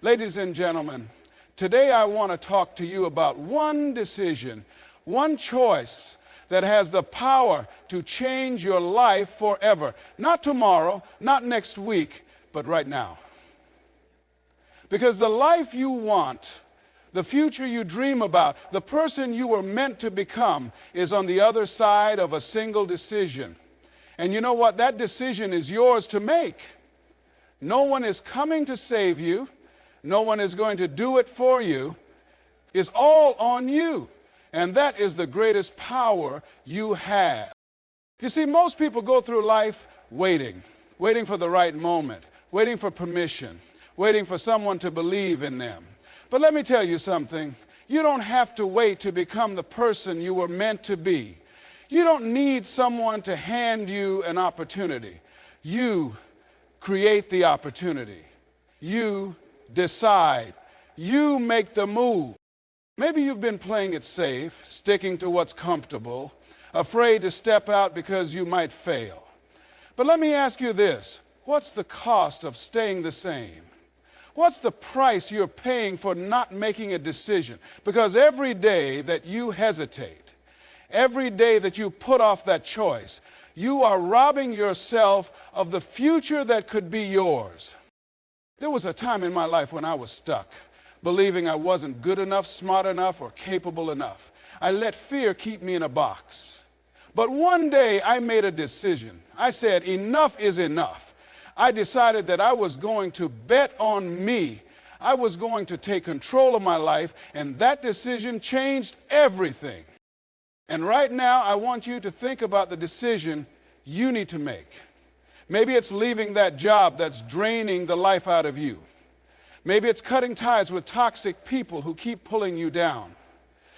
Ladies and gentlemen, today I want to talk to you about one decision, one choice that has the power to change your life forever. Not tomorrow, not next week, but right now. Because the life you want, the future you dream about, the person you were meant to become is on the other side of a single decision. And you know what? That decision is yours to make. No one is coming to save you. No one is going to do it for you. It's all on you. And that is the greatest power you have. You see, most people go through life waiting for the right moment, waiting for permission, waiting for someone to believe in them. But let me tell you something. You don't have to wait to become the person you were meant to be. You don't need someone to hand you an opportunity. You create the opportunity. You decide. You make the move. Maybe you've been playing it safe, sticking to what's comfortable, afraid to step out because you might fail. But let me ask you this. What's the cost of staying the same? What's the price you're paying for not making a decision? Because every day that you hesitate, every day that you put off that choice, you are robbing yourself of the future that could be yours. There was a time in my life when I was stuck, believing I wasn't good enough, smart enough, or capable enough. I let fear keep me in a box. But one day I made a decision. I said, enough is enough. I decided that I was going to bet on me. I was going to take control of my life, and that decision changed everything. And right now, I want you to think about the decision you need to make. Maybe it's leaving that job that's draining the life out of you. Maybe it's cutting ties with toxic people who keep pulling you down.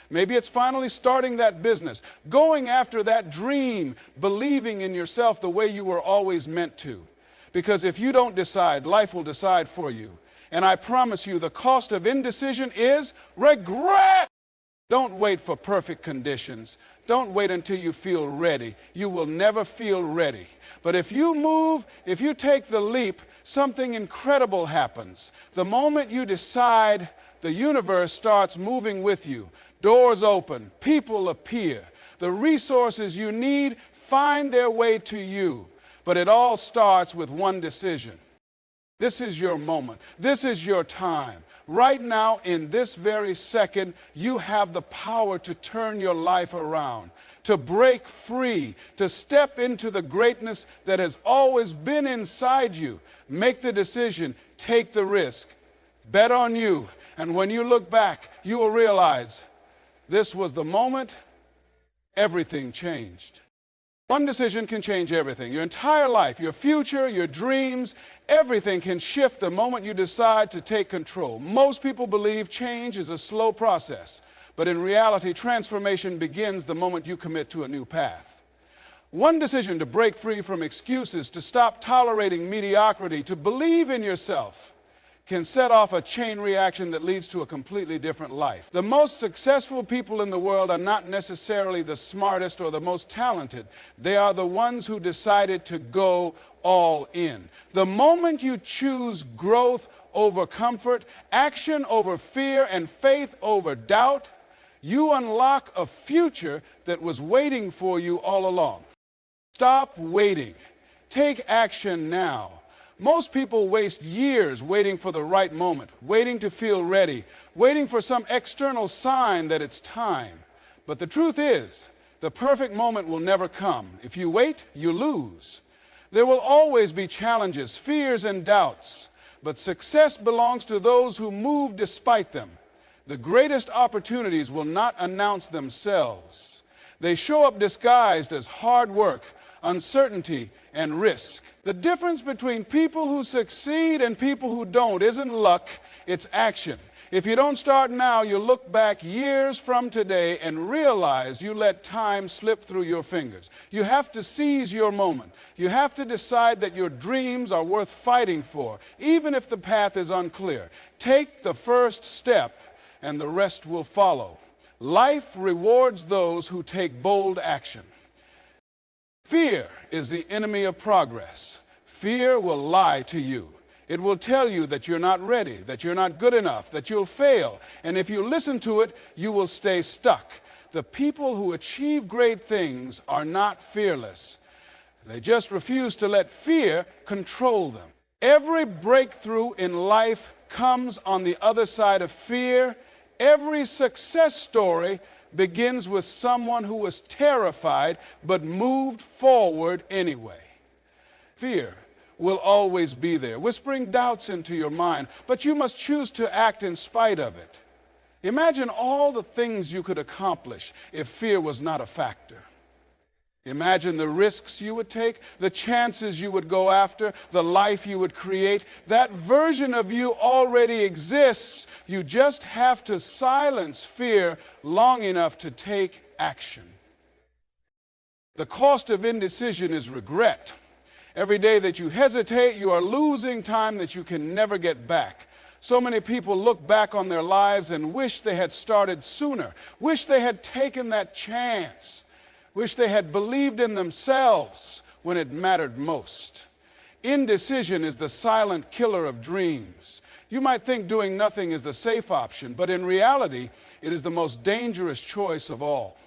Maybe it's finally starting that business, going after that dream, believing in yourself the way you were always meant to. Because if you don't decide, life will decide for you. And I promise you, the cost of indecision is regret. Don't wait for perfect conditions. Don't wait until you feel ready. You will never feel ready. But if you move, if you take the leap, something incredible happens. The moment you decide, the universe starts moving with you. Doors open, people appear. The resources you need find their way to you. But it all starts with one decision. This is your moment. This is your time. Right now, in this very second, you have the power to turn your life around, to break free, to step into the greatness that has always been inside you. Make the decision, take the risk, bet on you, and when you look back, you will realize this was the moment everything changed. One decision can change everything. Your entire life, your future, your dreams, everything can shift the moment you decide to take control. Most people believe change is a slow process, but in reality, transformation begins the moment you commit to a new path. One decision to break free from excuses, to stop tolerating mediocrity, to believe in yourself, can set off a chain reaction that leads to a completely different life. The most successful people in the world are not necessarily the smartest or the most talented. They are the ones who decided to go all in. The moment you choose growth over comfort, action over fear, and faith over doubt, you unlock a future that was waiting for you all along. Stop waiting. Take action now. Most people waste years waiting for the right moment, waiting to feel ready, waiting for some external sign that it's time. But the truth is, the perfect moment will never come. If you wait, you lose. There will always be challenges, fears, and doubts. But success belongs to those who move despite them. The greatest opportunities will not announce themselves. They show up disguised as hard work, uncertainty, and risk. The difference between people who succeed and people who don't isn't luck, it's action. If you don't start now, you'll look back years from today and realize you let time slip through your fingers. You have to seize your moment. You have to decide that your dreams are worth fighting for, even if the path is unclear. Take the first step, and the rest will follow. Life rewards those who take bold action. Fear is the enemy of progress. Fear will lie to you. It will tell you that you're not ready, that you're not good enough, that you'll fail. And if you listen to it, you will stay stuck. The people who achieve great things are not fearless. They just refuse to let fear control them. Every breakthrough in life comes on the other side of fear. Every success story begins with someone who was terrified but moved forward anyway. Fear will always be there, whispering doubts into your mind, but you must choose to act in spite of it. Imagine all the things you could accomplish if fear was not a factor. Imagine the risks you would take, the chances you would go after, the life you would create. That version of you already exists. You just have to silence fear long enough to take action. The cost of indecision is regret. Every day that you hesitate, you are losing time that you can never get back. So many people look back on their lives and wish they had started sooner, wish they had taken that chance, wish they had believed in themselves when it mattered most. Indecision is the silent killer of dreams. You might think doing nothing is the safe option, but in reality, it is the most dangerous choice of all.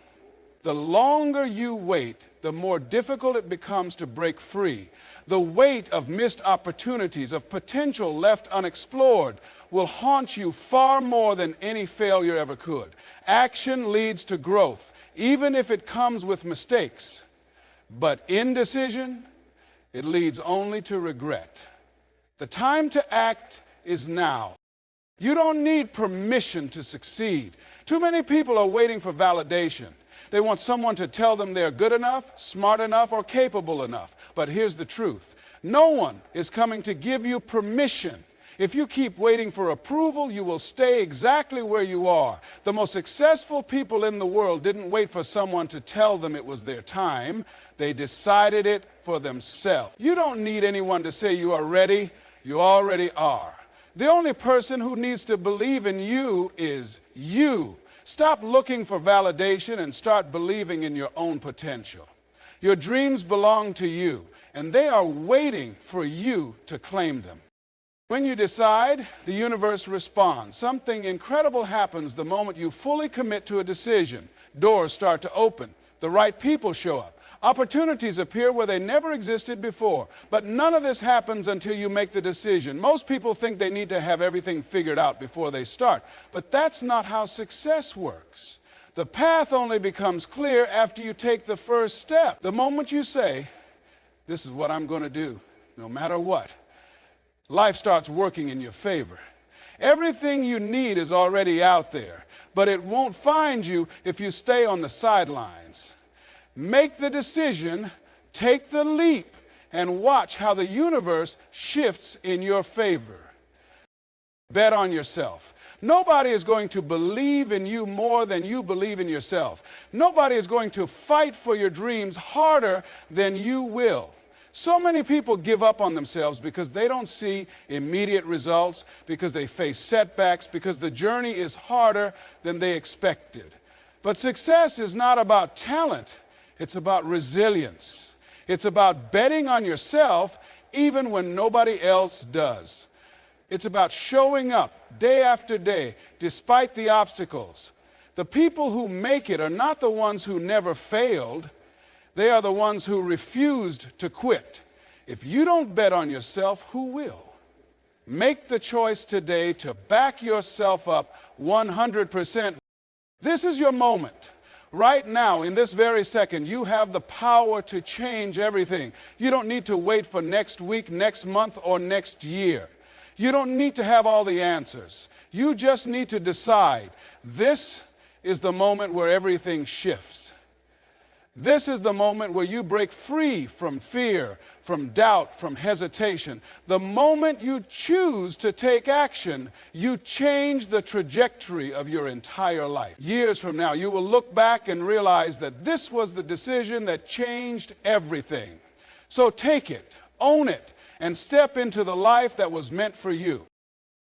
The longer you wait, the more difficult it becomes to break free. The weight of missed opportunities, of potential left unexplored, will haunt you far more than any failure ever could. Action leads to growth, even if it comes with mistakes. But indecision, it leads only to regret. The time to act is now. You don't need permission to succeed. Too many people are waiting for validation. They want someone to tell them they're good enough, smart enough, or capable enough. But here's the truth. No one is coming to give you permission. If you keep waiting for approval, you will stay exactly where you are. The most successful people in the world didn't wait for someone to tell them it was their time. They decided it for themselves. You don't need anyone to say you are ready. You already are. The only person who needs to believe in you is you. Stop looking for validation and start believing in your own potential. Your dreams belong to you, and they are waiting for you to claim them. When you decide, the universe responds. Something incredible happens the moment you fully commit to a decision. Doors start to open. The right people show up. Opportunities appear where they never existed before. But none of this happens until you make the decision. Most people think they need to have everything figured out before they start. But that's not how success works. The path only becomes clear after you take the first step. The moment you say, this is what I'm going to do, no matter what, life starts working in your favor. Everything you need is already out there, but it won't find you if you stay on the sidelines. Make the decision, take the leap, and watch how the universe shifts in your favor. Bet on yourself. Nobody is going to believe in you more than you believe in yourself. Nobody is going to fight for your dreams harder than you will. So many people give up on themselves because they don't see immediate results, because they face setbacks, because the journey is harder than they expected. But success is not about talent. It's about resilience. It's about betting on yourself even when nobody else does. It's about showing up day after day despite the obstacles. The people who make it are not the ones who never failed. They are the ones who refused to quit. If you don't bet on yourself, who will? Make the choice today to back yourself up 100%. This is your moment. Right now, in this very second, you have the power to change everything. You don't need to wait for next week, next month, or next year. You don't need to have all the answers. You just need to decide. This is the moment where everything shifts. This is the moment where you break free from fear, from doubt, from hesitation. The moment you choose to take action, you change the trajectory of your entire life. Years from now, you will look back and realize that this was the decision that changed everything. So take it, own it, and step into the life that was meant for you.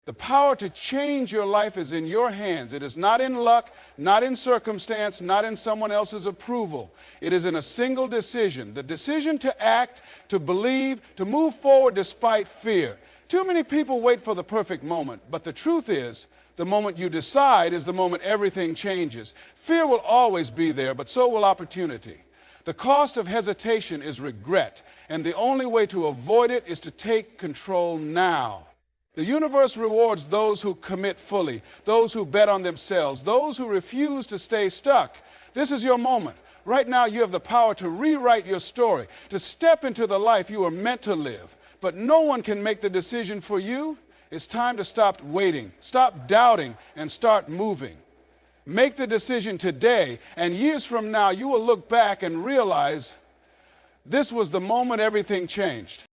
The power to change your life is in your hands. It is not in luck, not in circumstance, not in someone else's approval. It is in a single decision. The decision to act, to believe, to move forward despite fear. Too many people wait for the perfect moment, but the truth is, the moment you decide is the moment everything changes. Fear will always be there, but so will opportunity. The cost of hesitation is regret, and the only way to avoid it is to take control now. The universe rewards those who commit fully, those who bet on themselves, those who refuse to stay stuck. This is your moment. Right now, you have the power to rewrite your story, to step into the life you are meant to live. But no one can make the decision for you. It's time to stop waiting, stop doubting, and start moving. Make the decision today, and years from now, you will look back and realize this was the moment everything changed.